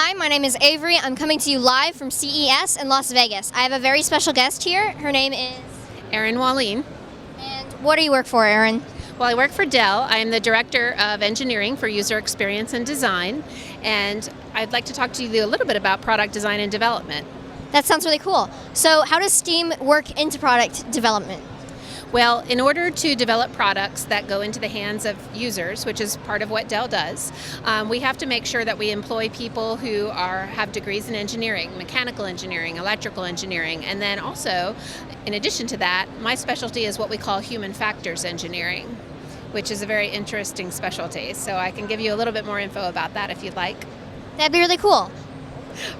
Hi, my name is Avery. I'm coming to you live from CES in Las Vegas. I have a very special guest here. Her name is Erin Walline. And what do you work for, Erin? Well, I work for Dell. I am the Director of Engineering for User Experience and Design, and I'd like to talk to you a little bit about product design and development. That sounds really cool. So how does STEAM work into product development? Well, in order to develop products that go into the hands of users, which is part of what Dell does, we have to make sure that we employ people who have degrees in engineering, mechanical engineering, electrical engineering, and then also, in addition to that, my specialty is what we call human factors engineering, which is a very interesting specialty. So I can give you a little bit more info about that if you'd like. That'd be really cool.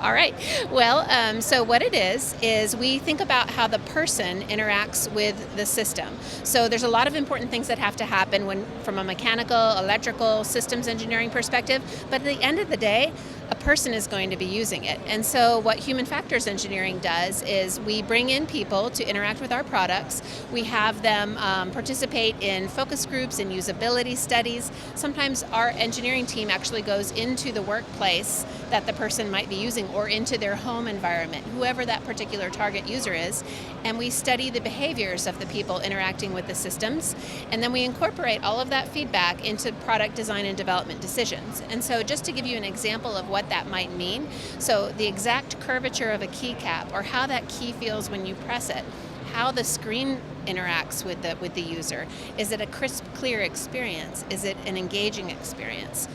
All right. Well, so what it is we think about how the person interacts with the system. So there's a lot of important things that have to happen from a mechanical, electrical, systems engineering perspective, but at the end of the day, a person is going to be using it. And so what human factors engineering does is we bring in people to interact with our products. We have them participate in focus groups and usability studies. Sometimes our engineering team actually goes into the workplace that the person might be using or into their home environment, whoever that particular target user is, and we study the behaviors of the people interacting with the systems, and then we incorporate all of that feedback into product design and development decisions. And so just to give you an example of what that might mean, so the exact curvature of a keycap or how that key feels when you press it, how the screen interacts with the user. Is it a crisp, clear experience? Is it an engaging experience?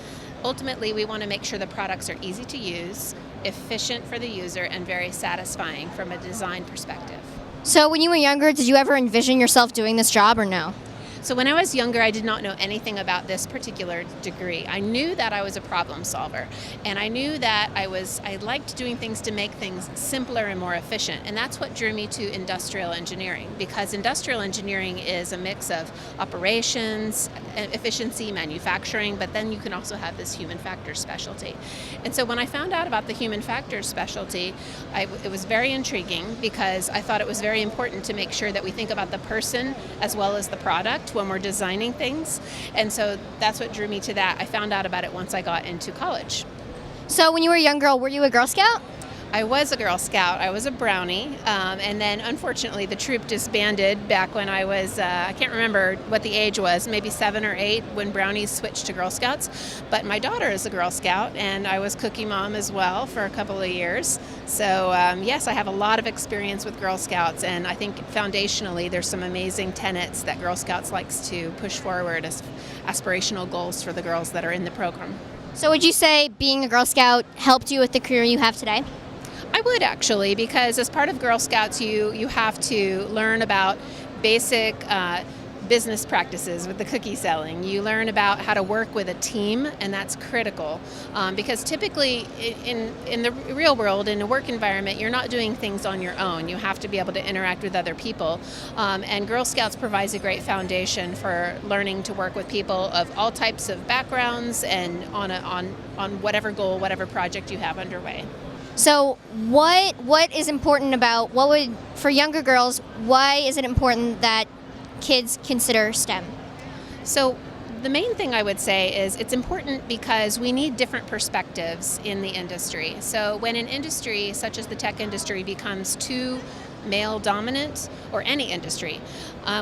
Ultimately, we want to make sure the products are easy to use, efficient for the user, and very satisfying from a design perspective. So when you were younger, did you ever envision yourself doing this job or no? So when I was younger, I did not know anything about this particular degree. I knew that I was a problem solver, and I knew that I liked doing things to make things simpler and more efficient, and that's what drew me to industrial engineering, because industrial engineering is a mix of operations, efficiency, manufacturing, but then you can also have this human factors specialty. And so when I found out about the human factors specialty, it was very intriguing because I thought it was very important to make sure that we think about the person as well as the product when we're designing things, and so that's what drew me to that. I found out about it once I got into college. So when you were a young girl, were you a Girl Scout? I was a Girl Scout. I was a brownie, and then unfortunately the troop disbanded back when I was, I can't remember what the age was, maybe 7 or 8 when brownies switched to Girl Scouts. But my daughter is a Girl Scout, and I was Cookie Mom as well for a couple of years. So yes, I have a lot of experience with Girl Scouts, and I think foundationally there's some amazing tenets that Girl Scouts likes to push forward as aspirational goals for the girls that are in the program. So would you say being a Girl Scout helped you with the career you have today? I would actually, because as part of Girl Scouts, you have to learn about basic business practices with the cookie selling. You learn about how to work with a team, and that's critical because typically in the real world, in a work environment, you're not doing things on your own. You have to be able to interact with other people, and Girl Scouts provides a great foundation for learning to work with people of all types of backgrounds and on whatever goal, whatever project you have underway. So what is important about, for younger girls, why is it important that kids consider STEM? So the main thing I would say is it's important because we need different perspectives in the industry. So when an industry such as the tech industry becomes too male dominant, or any industry,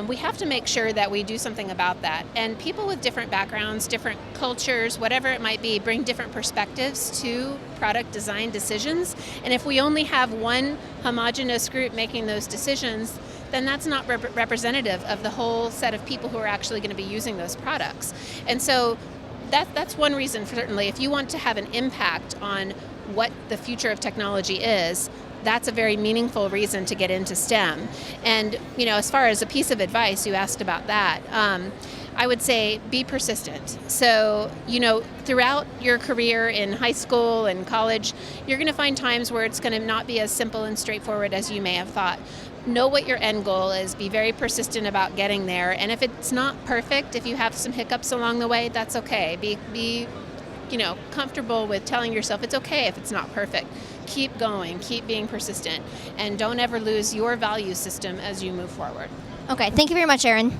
we have to make sure that we do something about that. And people with different backgrounds, different cultures, whatever it might be, bring different perspectives to product design decisions. And if we only have one homogeneous group making those decisions, then that's not representative of the whole set of people who are actually going to be using those products. And so that's one reason, certainly, if you want to have an impact on what the future of technology is, that's a very meaningful reason to get into STEM. And as far as a piece of advice, you asked about that, I would say be persistent. So, throughout your career in high school and college, you're going to find times where it's going to not be as simple and straightforward as you may have thought. Know what your end goal is, be very persistent about getting there, and if it's not perfect, if you have some hiccups along the way, that's okay. Be comfortable with telling yourself it's okay if it's not perfect. Keep going, keep being persistent, and don't ever lose your value system as you move forward. Okay, thank you very much, Erin.